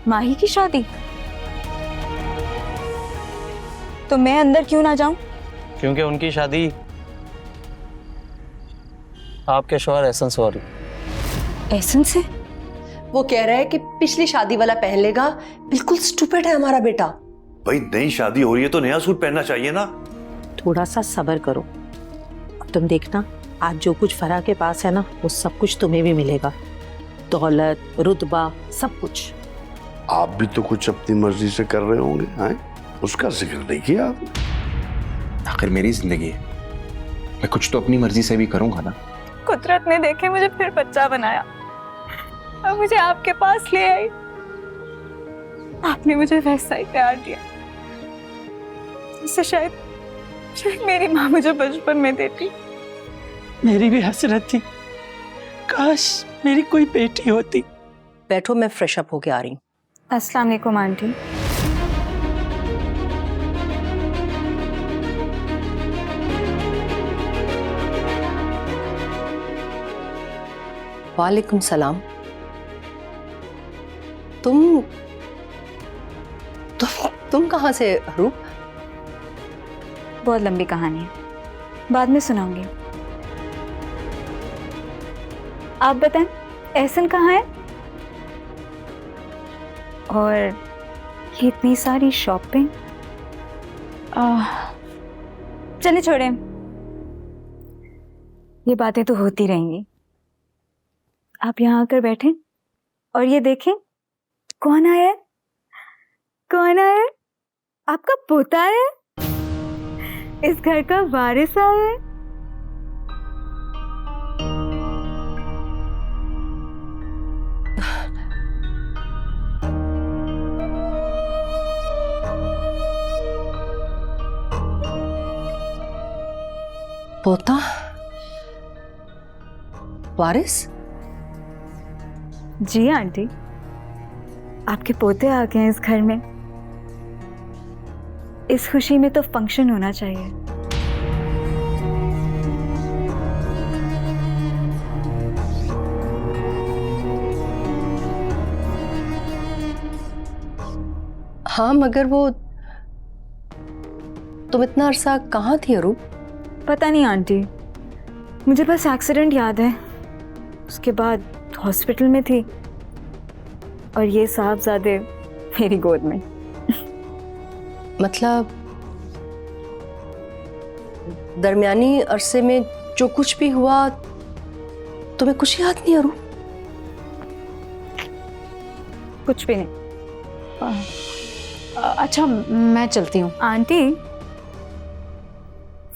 माही की शादी? तो मैं अंदर क्यों ना जाऊं? क्योंकि उनकी शादी आपके शौहर एहसन से हो रही। एहसन से? वो कह रहा है कि पिछली शादी वाला पहन लेगा। बिल्कुल स्टूपिड है हमारा बेटा। भाई नई शादी हो रही है तो नया सूट पहनना चाहिए ना। थोड़ा सा सब्र करो। अब तुम देखना, आज जो कुछ फराह के पास है ना, वो सब कुछ तुम्हें भी मिलेगा। दौलत, रुतबा, सब कुछ। आप भी तो कुछ अपनी मर्जी से कर रहे होंगे, हैं? उसका जिक्र नहीं किया आपने। आखिर मेरी जिंदगी है, मैं कुछ तो अपनी मर्जी से भी करूंगा ना। कुदरत ने देखे मुझे फिर बच्चा बनाया और मुझे आपके पास ले आई। आपने मुझे वैसा ही प्यार दिया जिससे शायद मेरी माँ मुझे बचपन में देती। मेरी भी हसरत थी, काश मेरी कोई बेटी होती। बैठो, मैं फ्रेश अप होके आ रही हूँ। अस्सलाम वालेकुम आंटी। वालेकुम सलाम। तुम कहाँ से रूप? बहुत लंबी कहानी है, बाद में सुनाऊंगी। आप बताएं, एहसन कहाँ है? और ये इतनी सारी शॉपिंग। चलिए छोड़ें, ये बातें तो होती रहेंगी। आप यहाँ आकर बैठें और ये देखें कौन आया है। कौन आया है? आपका पोता है, इस घर का वारिस आया है। पोता? वारिस? जी आंटी, आपके पोते आ गए हैं इस घर में। इस खुशी में तो फंक्शन होना चाहिए। हाँ, मगर वो तुम इतना अरसा कहाँ थी अरूप? पता नहीं आंटी, मुझे बस एक्सीडेंट याद है। उसके बाद हॉस्पिटल में थी और ये साहबजादे मेरी गोद में। मतलब दरमियानी अरसे में जो कुछ भी हुआ तुम्हें कुछ याद नहीं अरूप? कुछ भी नहीं। अच्छा, मैं चलती हूँ। आंटी,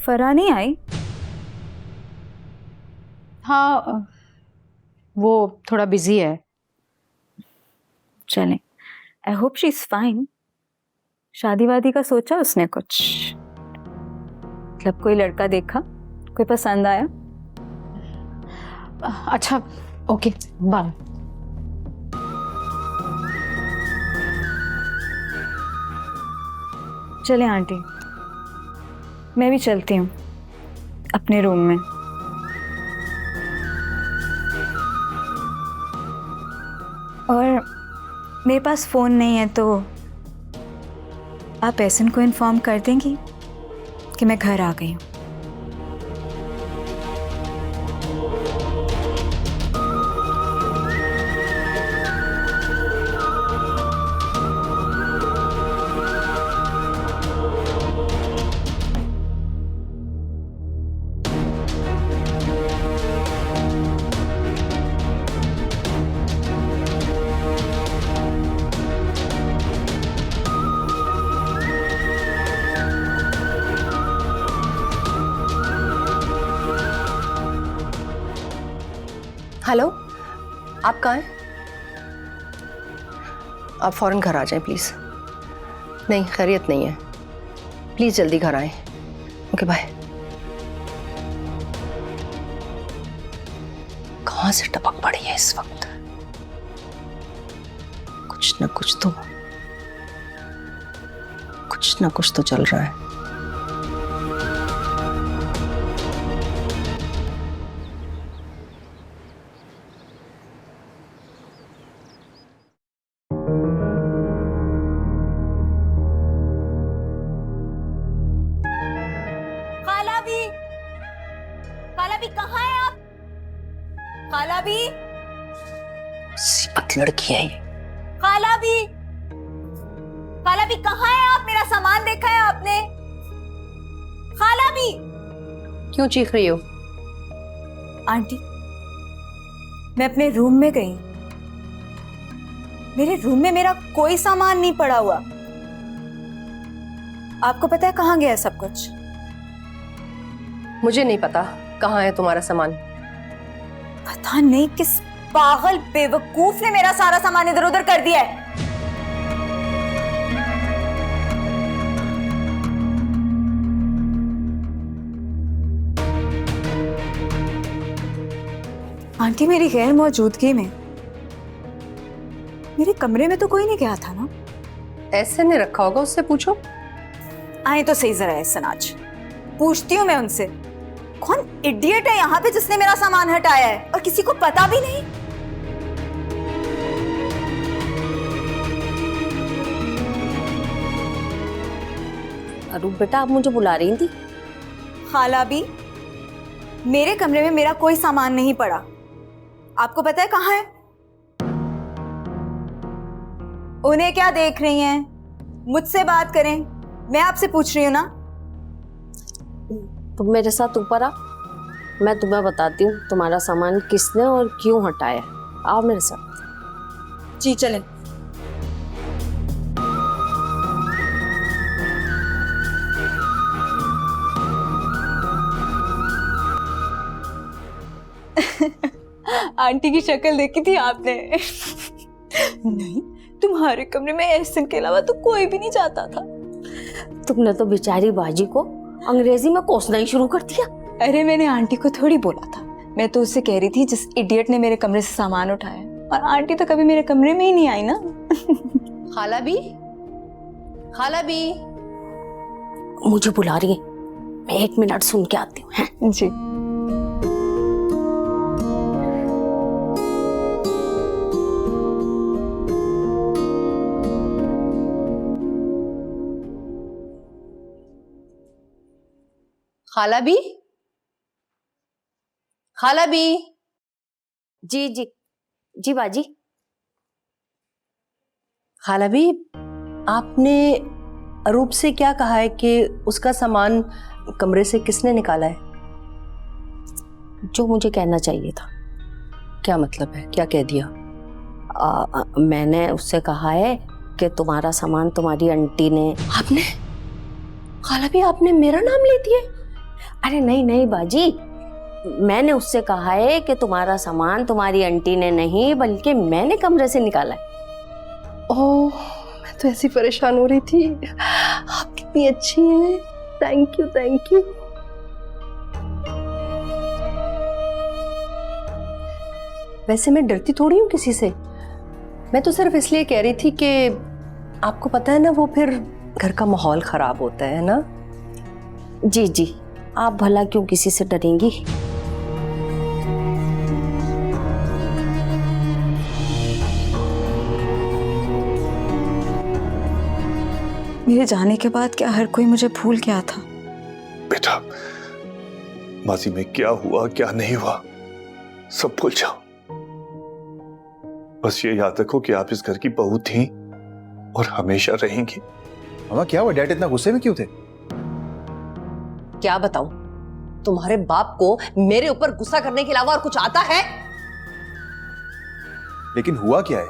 फराह नहीं आई? हाँ, वो थोड़ा बिजी है। चलें, I hope she is fine. शादी वादी का सोचा उसने कुछ? मतलब कोई लड़का देखा, कोई पसंद आया? अच्छा, ओके, बाय। चलें आंटी, मैं भी चलती हूँ अपने रूम में। और मेरे पास फ़ोन नहीं है तो आप एहसन को इन्फॉर्म कर देंगी कि मैं घर आ गई हूँ। हेलो, आप कहाँ हैं? आप फौरन घर आ जाएं प्लीज़। नहीं, खैरियत नहीं है, प्लीज़ जल्दी घर आएं। Okay, bye. कहाँ से टपक पड़ी है इस वक्त? कुछ ना कुछ तो चल रहा है। भी, सिपत लड़की है ये। खाला भी, खाला भी कहाँ है आप? मेरा सामान देखा है आपने? खाला भी। क्यों चीख रही हो? आंटी, मैं अपने रूम में गई, मेरे रूम में मेरा कोई सामान नहीं पड़ा हुआ। आपको पता है कहाँ गया है सब कुछ? मुझे नहीं पता कहाँ है तुम्हारा सामान। पता नहीं किस पागल बेवकूफ ने मेरा सारा सामान इधर उधर कर दिया है। आंटी, मेरी गैर मौजूदगी में मेरे कमरे में तो कोई नहीं गया था ना? ऐसे ने रखा होगा, उससे पूछो। आए तो सही जरा ऐसा आज पूछती हूँ मैं उनसे, कौन इडियट है यहाँ पे जिसने मेरा सामान हटाया है और किसी को पता भी नहीं? अरुप बेटा, आप मुझे बुला रही थी? खाला भी, मेरे कमरे में मेरा कोई सामान नहीं पड़ा। आपको पता है कहाँ है? उन्हें क्या देख रही हैं? मुझसे बात करें, मैं आपसे पूछ रही हूँ ना। तुम मेरे साथ ऊपर आ, मैं तुम्हें बताती हूँ तुम्हारा सामान किसने और क्यों हटाया। आओ मेरे साथ। जी चलें। आंटी की शक्ल देखी थी आपने? नहीं, तुम्हारे कमरे में एहसन के अलावा तो कोई भी नहीं जाता था। तुमने तो बेचारी बाजी को अंग्रेजी में कोसना ही शुरू कर दिया। अरे मैंने आंटी को थोड़ी बोला था, मैं तो उससे कह रही थी जिस इडियट ने मेरे कमरे से सामान उठाया, और आंटी तो कभी मेरे कमरे में ही नहीं आई ना। खाला भी, खाला भी। मुझे बुला रही है, मैं 1 मिनट सुन के आती हूँ। हैं? जी। खाला भी, खाला भी। जी जी जी बाजी। खाला भी, आपने अरूप से क्या कहा है कि उसका सामान कमरे से किसने निकाला है? जो मुझे कहना चाहिए था। क्या मतलब है, क्या कह दिया? मैंने उससे कहा है कि तुम्हारा सामान तुम्हारी आंटी ने। आपने? खाला भी, आपने मेरा नाम ले दिया? अरे नहीं नहीं बाजी, मैंने उससे कहा है कि तुम्हारा सामान तुम्हारी आंटी ने नहीं बल्कि मैंने कमरे से निकाला है। ओह, मैं तो ऐसी परेशान हो रही थी। आप कितनी अच्छी हैं। Thank you, thank you. वैसे मैं डरती थोड़ी हूँ किसी से, मैं तो सिर्फ इसलिए कह रही थी कि आपको पता है ना, वो फिर घर का माहौल खराब होता है ना। जी जी, आप भला क्यों किसी से डरेंगी? मेरे जाने के बाद क्या हर कोई मुझे भूल गया था? बेटा, माजी में क्या हुआ क्या नहीं हुआ सब भूल जाओ। बस ये याद रखो कि आप इस घर की बहू थी और हमेशा रहेंगी। मामा क्या हुआ? डैड इतना गुस्से में क्यों थे? क्या बताऊं, तुम्हारे बाप को मेरे ऊपर गुस्सा करने के अलावा और कुछ आता है? लेकिन हुआ क्या है?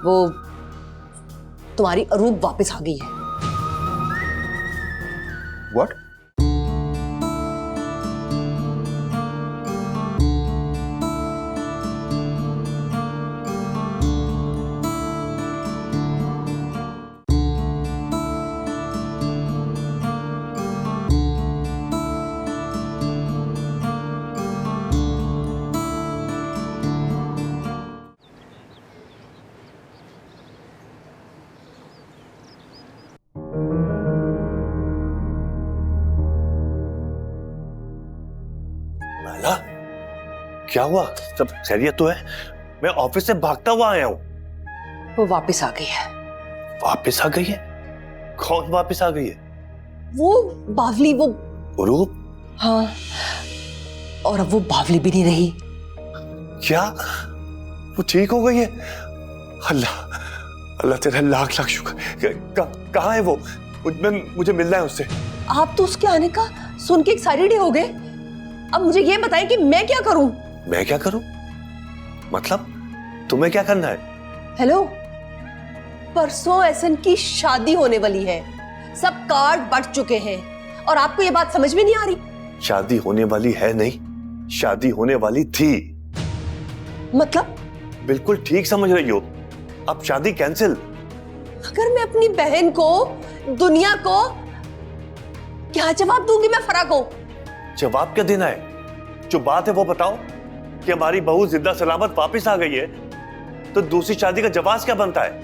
वो तुम्हारी अरूप वापस आ गई है। व्हाट? माला, क्या हुआ? सब खैरियत तो है? मैं ऑफिस से भागता हुआ आया हूँ। वो वापस आ गई है। वापस आ गई है? कौन वापस आ गई है? वो बावली, वो रूप? हाँ, और अब वो बावली भी नहीं रही, क्या वो ठीक हो गई है? अल्लाह अल्लाह तेरा लाख लाख शुक्र। कहाँ है वो? मुझे मिलना है उससे। आप तो उसके आने का सुन के एक्साइटेड ही हो गए। अब मुझे ये बताएं कि मैं क्या करूं? मैं क्या करूं? मतलब तुम्हें क्या करना है? हेलो, परसों एहसन की शादी होने वाली है, सब कार्ड बट चुके हैं और आपको ये बात समझ में नहीं आ रही? शादी होने वाली है नहीं, शादी होने वाली थी। मतलब? बिल्कुल ठीक समझ रही हो। अब शादी कैंसिल। अगर मैं अपनी बहन को, दुनिया को क्या जवाब दूंगी मैं फरा को? जवाब क्या देना है? जो बात है वो बताओ कि हमारी बहू जिंदा सलामत वापस आ गई है, तो दूसरी शादी का जवाब क्या बनता है?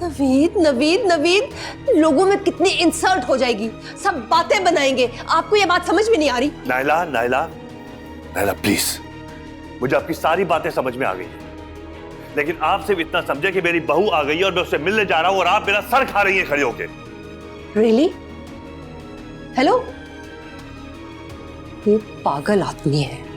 नवीद नवीद नवीद, लोगों में कितनी इंसल्ट हो जाएगी, सब बातें बनाएंगे। आपको ये बात समझ में नहीं आ रही? नायला नायला नायला प्लीज, मुझे आपकी सारी बातें समझ में आ गई, लेकिन आप सिर्फ इतना समझे कि मेरी बहू आ गई है और मैं उससे मिलने जा रहा हूं और आप मेरा सर खा रही हैं खड़े होके। रियली? हेलो, ये पागल आदमी है।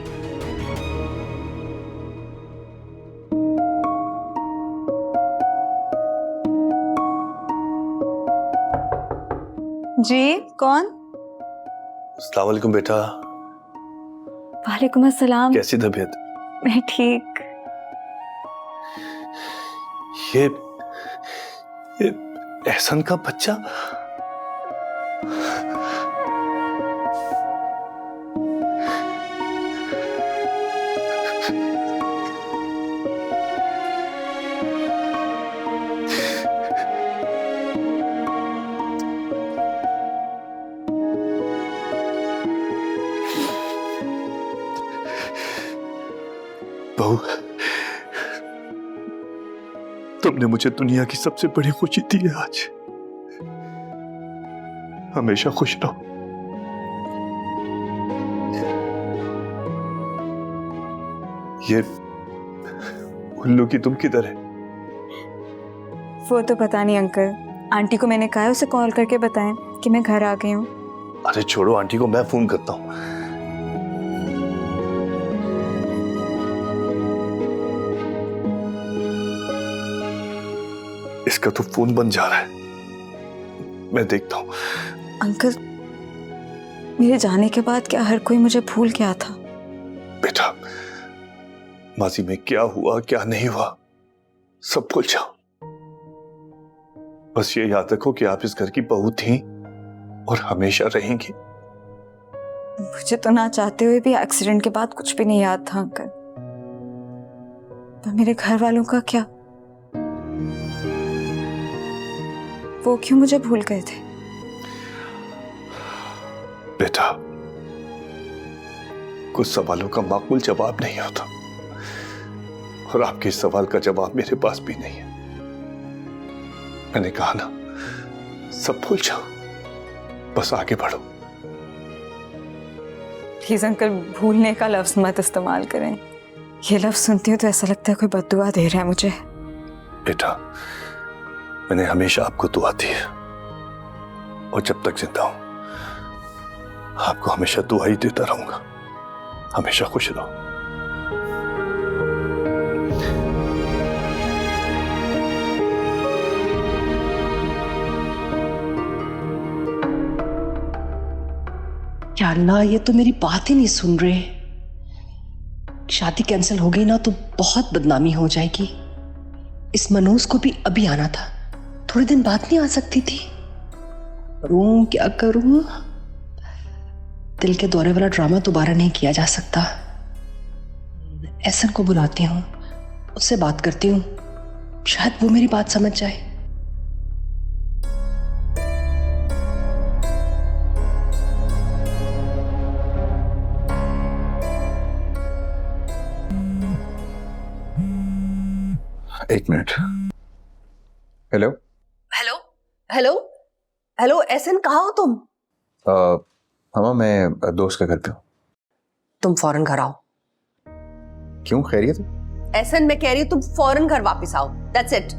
जी कौन? अस्सलाम वालेकुम बेटा। वालेकुम अस्सलाम। कैसी तबीयत? मैं ठीक। ये एहसन का बच्चा? बहू, तुमने मुझे दुनिया की सबसे बड़ी खुशी दी है आज। हमेशा खुश रहो। ये उल्लू की तुम किधर है? वो तो पता नहीं अंकल, आंटी को मैंने कहा है उसे कॉल करके बताएं कि मैं घर आ गई हूँ। अरे छोड़ो आंटी को, मैं फोन करता हूँ। इसका तो फोन बंद जा रहा है, मैं देखता हूँ। अंकल, मेरे जाने के बाद क्या हर कोई मुझे भूल गया था? बेटा, माजी में क्या हुआ क्या नहीं हुआ सब भूल जाओ। बस ये याद रखो कि आप इस घर की बहू थी और हमेशा रहेंगी। मुझे तो ना चाहते हुए भी एक्सीडेंट के बाद कुछ भी नहीं याद था अंकल। पर मेरे घर वालों का क्या? वो क्यों मुझे भूल गए थे? बेटा, कुछ सवालों का माकूल जवाब नहीं होता और आपके इस सवाल का जवाब मेरे पास भी नहीं है। मैंने कहा ना, सब भूल जाओ, बस आगे बढ़ो। प्लीज अंकल, भूलने का लफ्ज मत इस्तेमाल करें। ये लफ्ज सुनती हूँ तो ऐसा लगता है कोई बद्दुआ दे रहा है मुझे। बेटा, मैंने हमेशा आपको दुआ दी है और जब तक जिंदा हूं आपको हमेशा दुआ ही देता रहूंगा। हमेशा खुश रहो। या अल्लाह, ये तो मेरी बात ही नहीं सुन रहे। शादी कैंसिल हो गई ना तो बहुत बदनामी हो जाएगी। इस मनोज को भी अभी आना था, थोड़े दिन बाद नहीं आ सकती थी? करूं क्या करूं? दिल के दौरे वाला ड्रामा दोबारा नहीं किया जा सकता। एहसन को बुलाती हूँ, उससे बात करती हूँ, शायद वो मेरी बात समझ जाए। एक minute. Hello hello hello hello, Ehsan कहाँ हो तुम? हमा, मैं दोस्त के घर पे हूँ। तुम फौरन घर आओ। क्यों, खैरियत? एहसन, मैं कह रही हूँ तुम फौरन घर वापस आओ। That's it.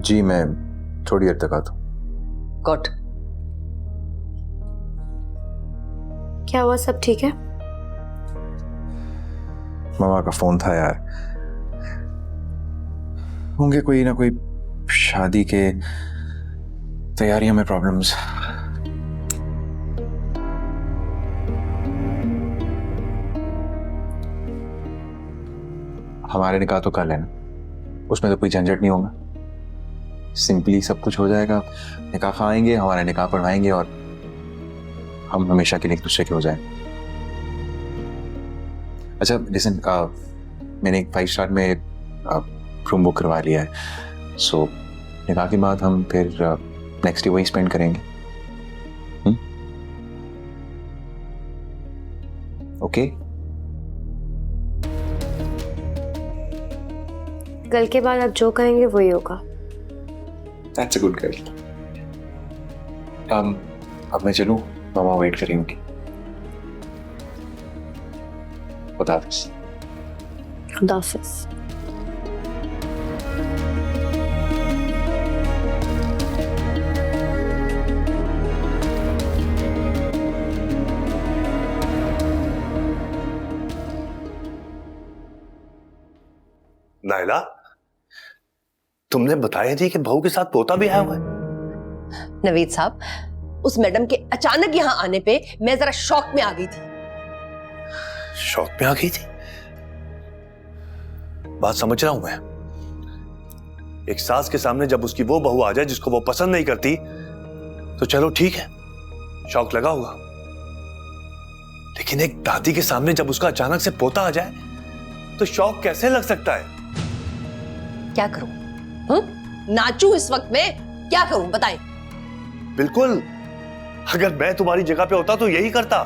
जी मैं थोड़ी देर तक आता हूँ। गुड। क्या हुआ, सब ठीक है? मामा का फोन था यार। होंगे कोई ना कोई शादी के तैयारियों में प्रॉब्लम्स। हमारे निकाह तो कल है ना, उसमें तो कोई झंझट नहीं होगा। सिंपली सब कुछ हो जाएगा। निकाह खाएंगे, हमारा निकाह पढ़वाएंगे और हम हमेशा के लिए एक दूसरे के हो जाएंगे। अच्छा लिसन, मैंने एक 5 स्टार में रूम बुक करवा लिया है। सो निकाह के बाद हम फिर नेक्स्ट डे वही स्पेंड करेंगे। ओके? कल के बाद आप जो कहेंगे वही होगा। That's a good girl. अब मैं चलूं, मामा वेट कर रही होंगी। खुदा हाफिज़। खुदा हाफिज़। नायला, तुमने बताया थी कि बहू के साथ पोता भी आया हुआ है। नवीद साहब, उस मैडम के अचानक यहाँ आने पे मैं जरा शॉक में आ गई थी। शौक में आ गई थी? बात समझ रहा हूं मैं। एक सास के सामने जब उसकी वो बहू आ जाए जिसको वो पसंद नहीं करती तो चलो ठीक है, शौक लगा हुआ। लेकिन एक दादी के सामने जब उसका अचानक से पोता आ जाए तो शौक कैसे लग सकता है? क्या करूं? नाचूं इस वक्त में? क्या करूं बताएं? बिल्कुल, अगर मैं तुम्हारी जगह पे होता तो यही करता।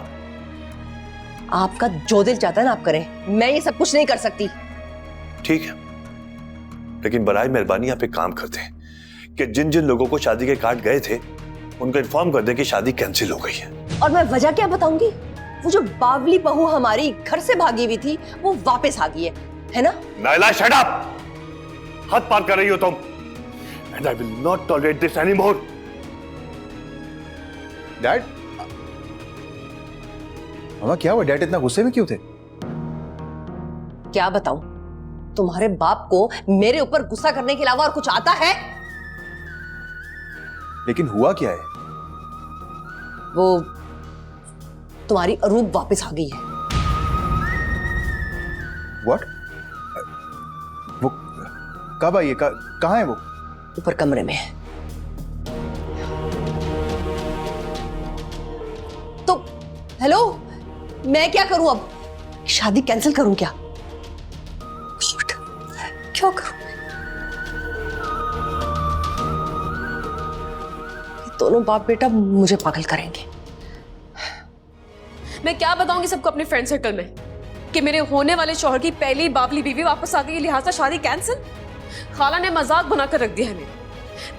आपका जो दिल चाहता है ना आप करें, मैं ये सब कुछ नहीं कर सकती। ठीक है, लेकिन बराए मेहरबानी आप एक काम करते हैं कि जिन जिन लोगों को शादी के कार्ड गए थे उनको इन्फॉर्म कर दें कि शादी कैंसिल हो गई है। और मैं वजह क्या बताऊंगी? वो जो बावली बहू हमारी घर से भागी हुई थी वो वापस आ गई है ना? Naila, shut up! हद पार कर रही हो तुम। And I will not tolerate this anymore. Dad, मामा क्या हुआ? डैड इतना गुस्से में क्यों थे? क्या बताऊं, तुम्हारे बाप को मेरे ऊपर गुस्सा करने के अलावा और कुछ आता है? लेकिन हुआ क्या है? वो तुम्हारी अरूप वापस आ गई है। व्हाट? वो कब आई है? कहां है वो? ऊपर कमरे में है। तो हेलो, मैं क्या करूं अब? शादी कैंसिल करूं क्या? क्या करूं? ये दोनों बाप बेटा मुझे पागल करेंगे। मैं क्या बताऊंगी सबको अपने फ्रेंड सर्कल में कि मेरे होने वाले शौहर की पहली बावली बीवी वापस आ गई, लिहाजा शादी कैंसिल। खाला ने मजाक बनाकर रख दिया है।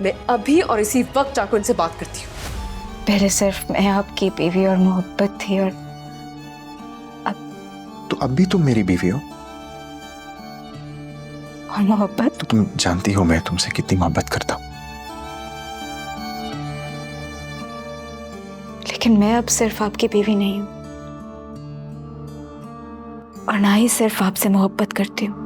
मैं अभी और इसी वक्त जाकर उनसे बात करती हूँ। पहले सिर्फ मैं आपकी बीवी और मोहब्बत थी, और तो अब भी तुम मेरी बीवी हो? और मोहब्बत? तो तुम जानती हो मैं तुमसे कितनी मोहब्बत करता हूँ। लेकिन मैं अब सिर्फ आपकी बीवी नहीं हूं, और ना ही सिर्फ आपसे मोहब्बत करती हूँ।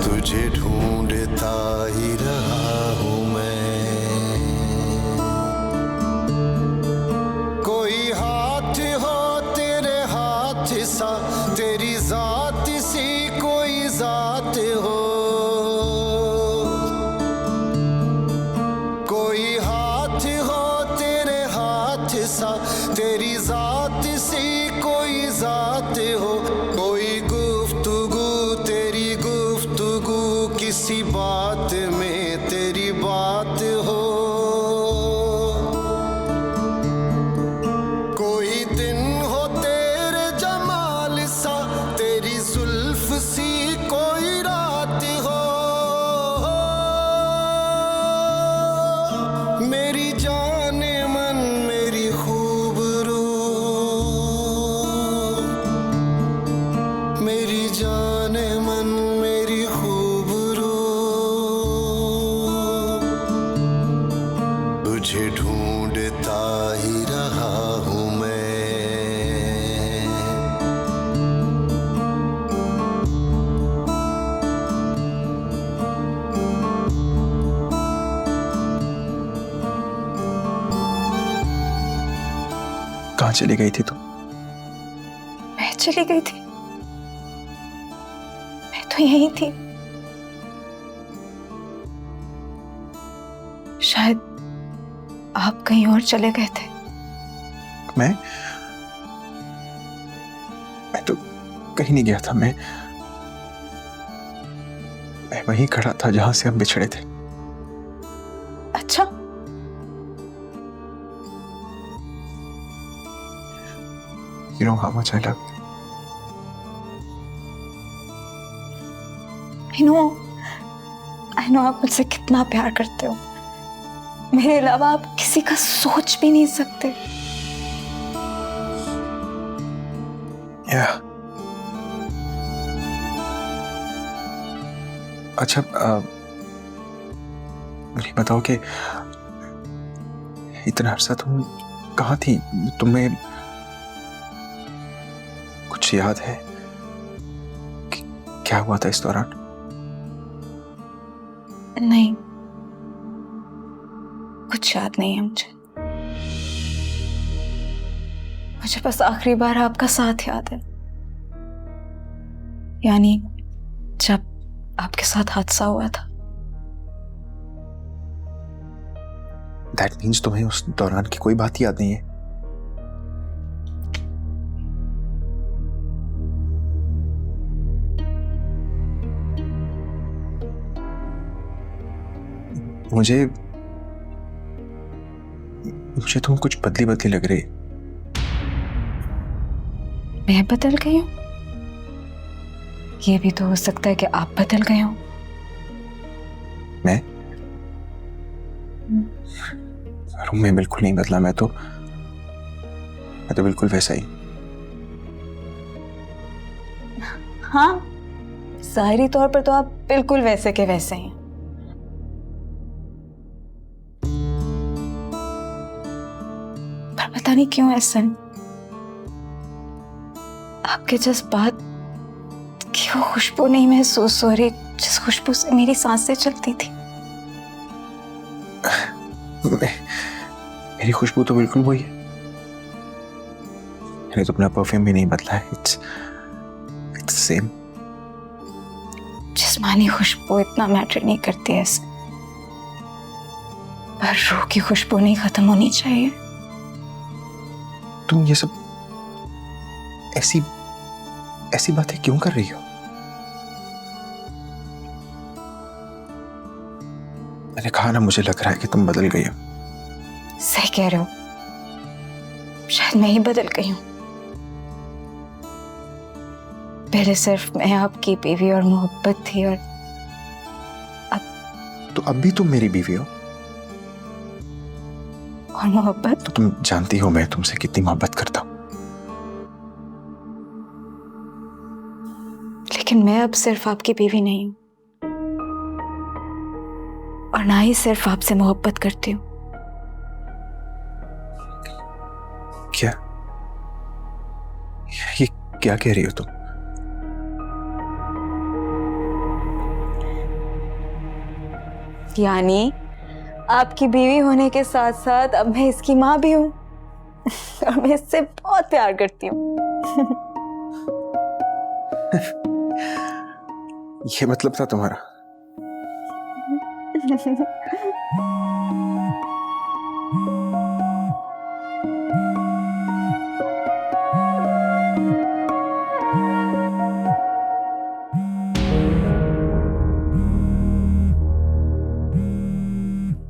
तुझे ढूंढता ही रहा हूं मैं, कोई हाथ हो तेरे हाथ सा, तेरी जात सी कोई जात हो, कोई हाथ हो तेरे हाथ सा, तेरी जात सी कोई जात हो, कोई गुफ्तगू तेरी गुफ्तगू किसी बात में तेरी बात हो, कोई कहाँ चली गई थी तुम? मैं चली गई थी? मैं तो यहीं थी। शायद आप कहीं और चले गए थे। मैं तो कहीं नहीं गया था। मैं वहीं खड़ा था जहां से हम बिछड़े थे। अच्छा, You know how much I love you. I know आप मुझसे कितना प्यार करते हो। मेरे अलावा आप किसी का सोच भी नहीं सकते। Yeah. अच्छा, मुझे बताओ कि इतना अरसा तुम कहाँ थी? तुम्हें कुछ याद है कि क्या हुआ था इस दौरान? नहीं, कुछ याद नहीं है मुझे। मुझे बस आखिरी बार आपका साथ याद है, यानी जब आपके साथ हादसा हुआ था। That means तुम्हें उस दौरान की कोई बात याद नहीं है? मुझे तुम कुछ बदली बदली लग रही। मैं बदल गई हूँ? ये भी तो हो सकता है कि आप बदल गए हो। मैं मैं बिल्कुल नहीं बदला। मैं तो बिल्कुल वैसा ही। हाँ, ज़ाहिरी तौर पर तो आप बिल्कुल वैसे के वैसे हैं। पर पता नहीं क्यों एहसन, आपके जज्बात की वो खुशबू नहीं महसूस हो रही जिस खुशबू से मेरी सांसें चलती थी। मेरी खुशबू तो बिल्कुल वही है। मैंने तो अपना परफ्यूम भी नहीं बदला है। It's same. जिस्मानी खुशबू इतना मैटर नहीं करती है, पर रूह की खुशबू नहीं खत्म होनी चाहिए। तुम ये सब ऐसी बातें क्यों कर रही हो? मैंने कहा ना, मुझे लग रहा है कि तुम बदल गई हो। सही कह रहे हो, शायद मैं ही बदल गई हूं। पहले सिर्फ मैं आपकी बीवी और मोहब्बत थी, और अब भी तुम मेरी बीवी हो। और मोहब्बत तो तुम जानती हो मैं तुमसे कितनी मोहब्बत करता हूं। लेकिन मैं अब सिर्फ आपकी बीवी नहीं हूं, और ना ही सिर्फ आपसे मोहब्बत करती हूँ। क्या? ये क्या कह रही हो तुम? यानी आपकी बीवी होने के साथ साथ अब मैं इसकी माँ भी हूँ, और मैं इससे बहुत प्यार करती हूँ। ये मतलब था तुम्हारा?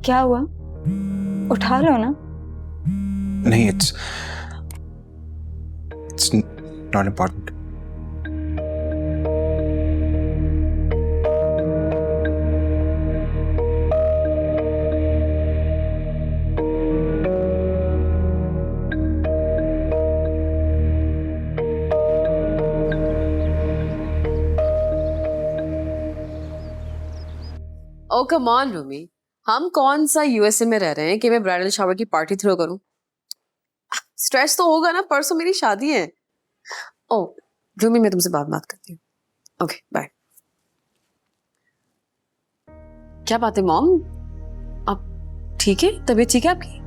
क्या हुआ? उठा लो ना। नहीं, it's not important. Oh come on Rumi, हम कौन सा यूएसए में रह रहे हैं कि मैं ब्राइडल शावर की पार्टी थ्रो करूं? स्ट्रेस तो होगा ना, परसों मेरी शादी है। ओ रूमी, मैं तुमसे बात करती हूँ। Okay bye. क्या बात है मॉम, आप ठीक है? तबीयत ठीक है आपकी?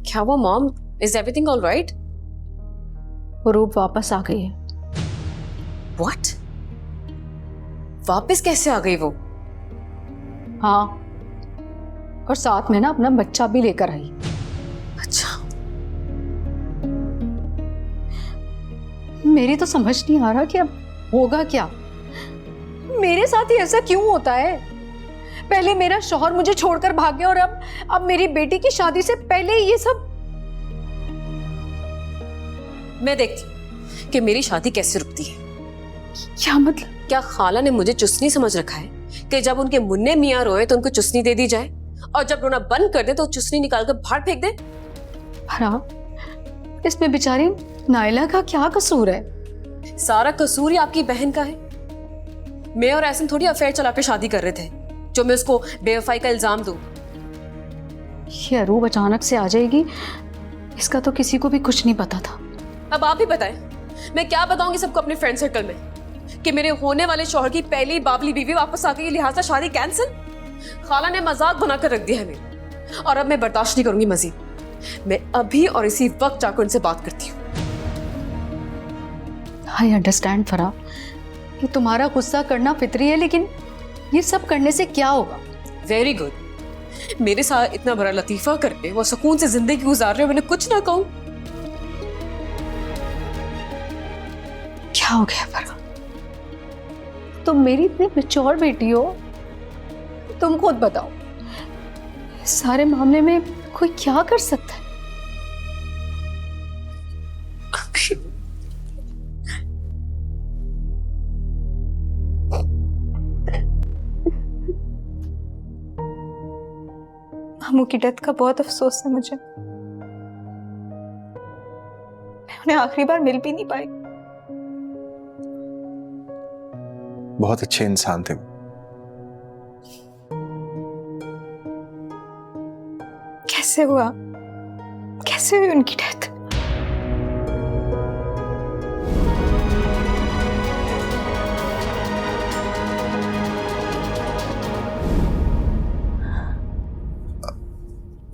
क्या हुआ mom? Is everything all right? रूप वापस आ गई है। व्हाट? वापस कैसे आ गई वो? हाँ, और साथ में ना अपना बच्चा भी लेकर आई। अच्छा, मेरी तो समझ नहीं आ रहा कि अब होगा क्या। मेरे साथ ही ऐसा क्यों होता है? पहले मेरा शौहर मुझे छोड़कर भाग गया और अब मेरी बेटी की शादी से पहले ये सब। मैं देखती हूँ कि मेरी शादी कैसे रुकती है। क्या मतलब? क्या खाला ने मुझे चुस्नी समझ रखा है कि जब उनके मुन्ने मियाँ रोए तो उनको चुस्नी दे दी जाए और जब रोना बंद कर दे तो चुस्नी निकाल कर बाहर फेंक दे? इसमें बेचारी नायला का क्या कसूर है? सारा कसूर ही आपकी बहन का है। मैं और एहसन थोड़ी अफेयर चलाकर शादी कर रहे थे जो मैं उसको बेवफाई का इल्जाम दूं। ये अरूब अचानक से आ जाएगी, इसका तो किसी को भी कुछ नहीं पता था। अब आप ही बताएं, मैं क्या बताऊंगी सबको अपने फ्रेंड सर्कल में कि मेरे होने वाले शौहर की पहली बाबली बीवी वापस आ गई, लिहाजा शादी कैंसिल। खाला ने मजाक बनाकर रख दिया है मेरे, और अब मैं बर्दाश्त नहीं करूंगी मजीद। मैं अभी और इसी वक्त जाकर उनसे बात करती हूँ। आई अंडरस्टैंड फरा कि तुम्हारा गुस्सा करना फितरी है, लेकिन ये सब करने से क्या होगा? Very good. मेरे साथ इतना बड़ा लतीफा करके वो सुकून से जिंदगी गुजार रहे हो, मैंने कुछ ना कहूं। क्या हो गया फरा? तुम मेरी इतनी मैच्योर बेटी हो, तुम खुद बताओ इस सारे मामले में कोई क्या कर सकता है? मामू की डेथ का बहुत अफसोस है मुझे। मैं उन्हें आखिरी बार मिल भी नहीं पाई। बहुत अच्छे इंसान थे। कैसे हुआ? कैसे हुई उनकी डेथ?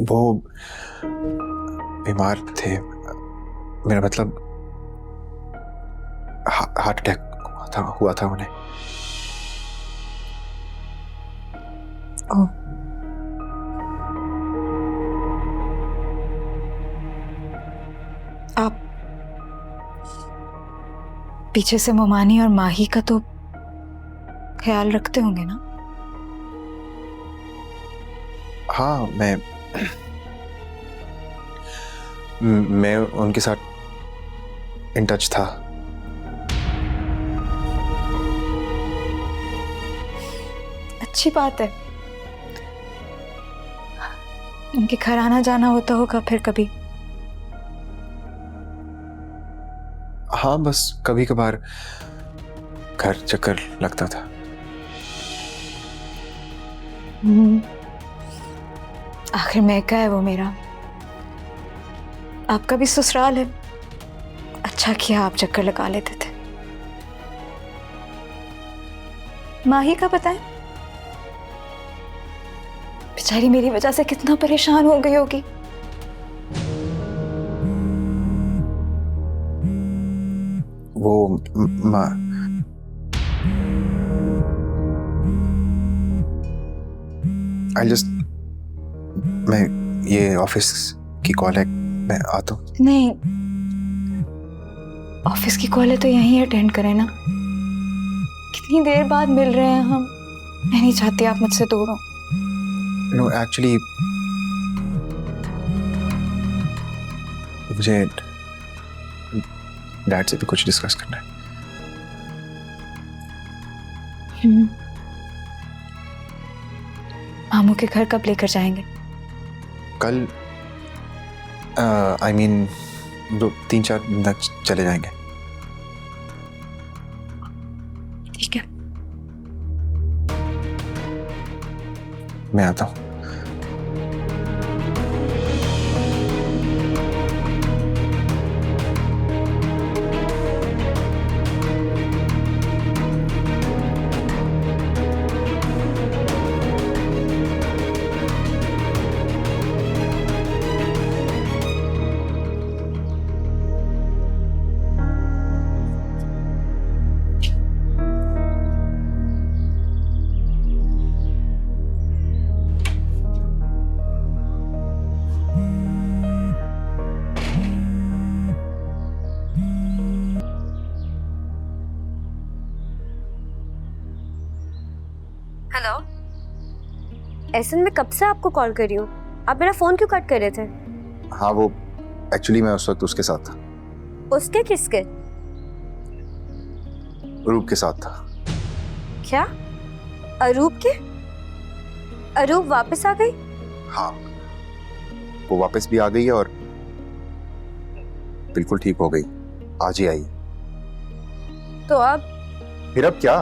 वो बीमार थे, मेरा मतलब हार्ट अटैक हुआ था उन्हें। ओह, आप पीछे से मोमानी और माही का तो ख्याल रखते होंगे ना? हाँ, मैं उनके साथ इन टच था। अच्छी बात है। उनके घर आना जाना होता होगा फिर कभी? हाँ, बस कभी कभार घर चक्कर लगता था। आखिर मैं क्या है वो मेरा? आपका भी ससुराल है। अच्छा किया आप चक्कर लगा लेते थे। माही का बताएं, बेचारी मेरी वजह से कितना परेशान हो गई होगी। वो मैं ये ऑफिस की कॉल है, मैं आता हूँ। नहीं, ऑफिस की कॉल है तो यहीं अटेंड करें ना। कितनी देर बाद मिल रहे हैं हम। मैं नहीं चाहती आप मुझसे दूर हो। नो, एक्चुअली मुझे डैड से भी कुछ डिस्कस करना है। मामू के घर कब लेकर जाएंगे? कल आई मीन 2-3-4 दिन तक चले जाएंगे। ठीक है, मैं आता हूँ। ऐसे मैं कब से आपको कॉल कर रही हूँ, आप मेरा फोन क्यों कट कर रहे थे? हाँ वो एक्चुअली मैं उस वक्त उसके साथ था। उसके किसके? रूप के साथ था। क्या? अरूप के? अरूप वापस आ गई? हाँ वो वापस भी आ गई है और बिल्कुल ठीक हो गई, आज ही आई। तो अब? फिर अब क्या?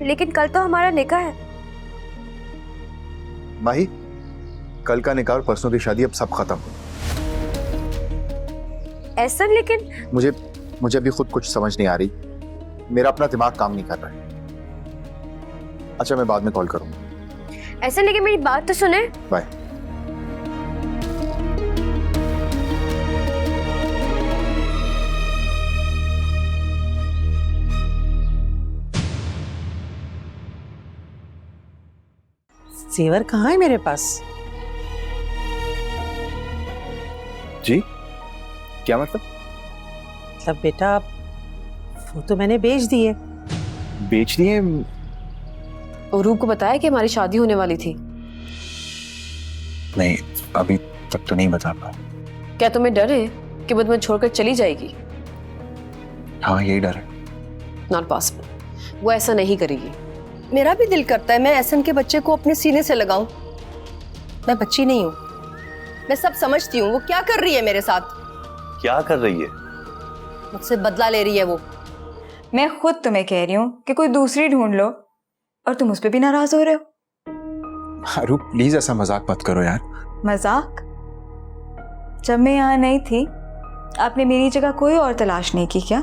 लेकिन कल तो हमारा निकाह है। माही, कल का निकाह और परसों की शादी अब सब खत्म। ऐसा? लेकिन मुझे अभी खुद कुछ समझ नहीं आ रही, मेरा अपना दिमाग काम नहीं कर रहा है। अच्छा मैं बाद में कॉल करूंगा। ऐसा? लेकिन मेरी बात तो सुने। बाय। जेवर कहाँ है मेरे पास? जी क्या मतलब? मतलब बेटा वो तो मैंने बेच दिए। बेच दिए? और रूप को बताया कि हमारी शादी होने वाली थी? नहीं अभी तक तो नहीं बता पा। क्या तुम्हें डर है कि वो तुम्हें छोड़कर चली जाएगी? हाँ यही डर है। नॉट पॉसिबल, वो ऐसा नहीं करेगी। मेरा भी दिल करता है मैं एहसन के बच्चे को अपने सीने से लगाऊं। मैं बच्ची नहीं हूं, मैं सब समझती हूँ। वो क्या कर रही है मेरे साथ? क्या कर रही है? मुझसे बदला ले रही है वो। मैं खुद तुम्हें कह रही हूँ कि कोई दूसरी ढूंढ लो और तुम उस पर भी नाराज हो रहे हो। रूप प्लीज ऐसा मजाक मत करो यार। मजाक? जब मैं यहाँ नहीं थी आपने मेरी जगह कोई और तलाश नहीं की क्या?